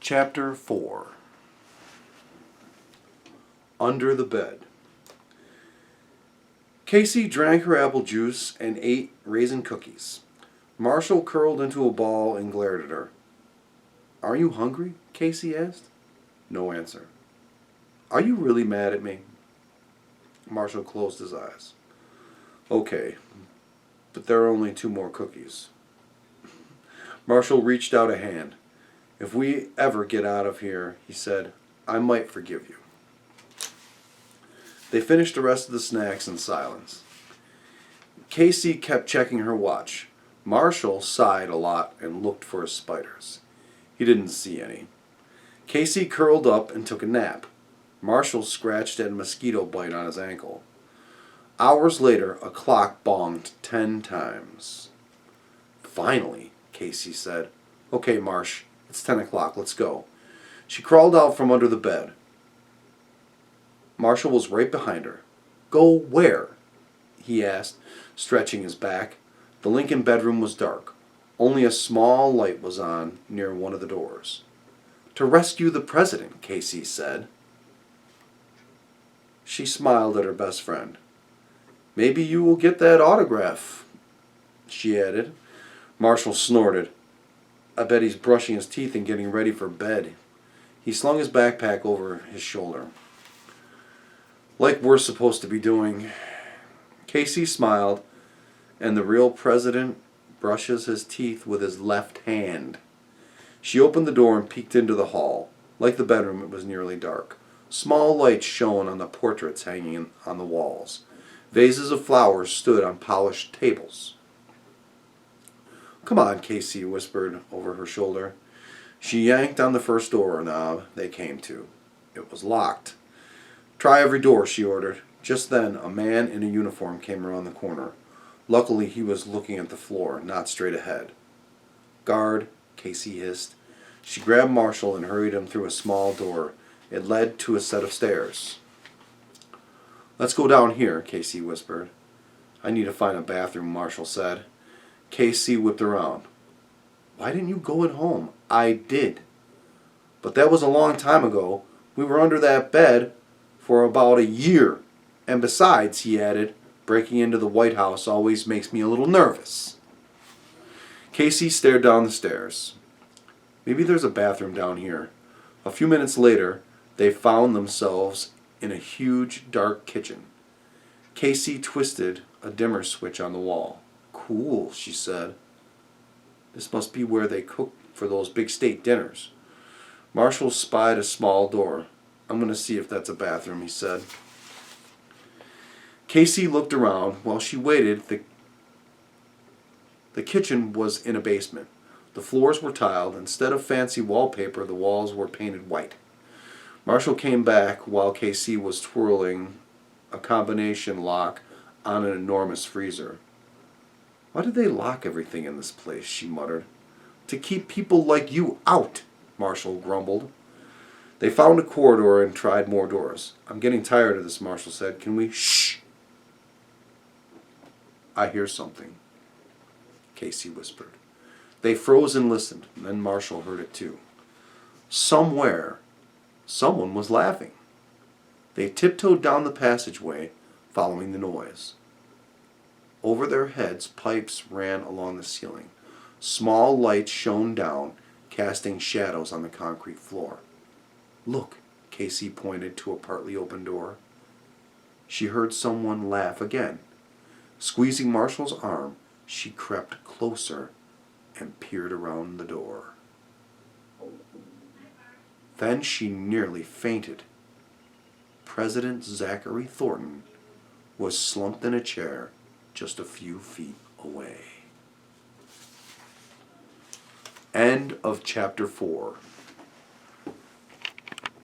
Chapter 4. Under the Bed. Casey drank her apple juice and ate raisin cookies. Marshall curled into a ball and glared at her. "Are you hungry?" Casey asked. No answer. "Are you really mad at me?" Marshall closed his eyes. "Okay, but there are only 2 more cookies." Marshall reached out a hand. "If we ever get out of here," he said, "I might forgive you." They finished the rest of the snacks in silence. Casey kept checking her watch. Marshall sighed a lot and looked for his spiders. He didn't see any. Casey curled up and took a nap. Marshall scratched at a mosquito bite on his ankle. Hours later, a clock bonged 10 times. "Finally," Casey said. "Okay, Marsh, it's 10 o'clock. Let's go." She crawled out from under the bed. Marshall was right behind her. "Go where?" he asked, stretching his back. The Lincoln bedroom was dark. Only a small light was on near one of the doors. "To rescue the president," Casey said. She smiled at her best friend. "Maybe you will get that autograph," she added. Marshall snorted. "I bet he's brushing his teeth and getting ready for bed." He slung his backpack over his shoulder. "Like we're supposed to be doing." Casey smiled, and the real president brushes his teeth with his left hand. She opened the door and peeked into the hall. Like the bedroom, it was nearly dark. Small lights shone on the portraits hanging on the walls. Vases of flowers stood on polished tables. "Come on," Casey whispered over her shoulder. She yanked on the first door knob they came to. It was locked. "Try every door," she ordered. Just then, a man in a uniform came around the corner. Luckily, he was looking at the floor, not straight ahead. "Guard," Casey hissed. She grabbed Marshall and hurried him through a small door. It led to a set of stairs. "Let's go down here," Casey whispered. "I need to find a bathroom," Marshall said. Casey whipped around. "Why didn't you go at home?" "I did. But that was a long time ago. We were under that bed for about a year. And besides," he added, "breaking into the White House always makes me a little nervous." Casey stared down the stairs. "Maybe there's a bathroom down here." A few minutes later, they found themselves in a huge, dark kitchen. Casey twisted a dimmer switch on the wall. "Cool," she said. "This must be where they cook for those big state dinners." Marshall spied a small door. "I'm going to see if that's a bathroom," he said. Casey looked around. While she waited, the kitchen was in a basement. The floors were tiled. Instead of fancy wallpaper, the walls were painted white. Marshall came back while Casey was twirling a combination lock on an enormous freezer. "Why did they lock everything in this place?" she muttered. "To keep people like you out," Marshall grumbled. They found a corridor and tried more doors. "I'm getting tired of this," Marshall said. "Can we—" "Shh! I hear something," Casey whispered. They froze and listened. Then Marshall heard it too. Somewhere, someone was laughing. They tiptoed down the passageway, following the noise. Over their heads, pipes ran along the ceiling. Small lights shone down, casting shadows on the concrete floor. "Look," Casey pointed to a partly open door. She heard someone laugh again. Squeezing Marshall's arm, she crept closer and peered around the door. Then she nearly fainted. President Zachary Thornton was slumped in a chair just a few feet away. End of chapter 4.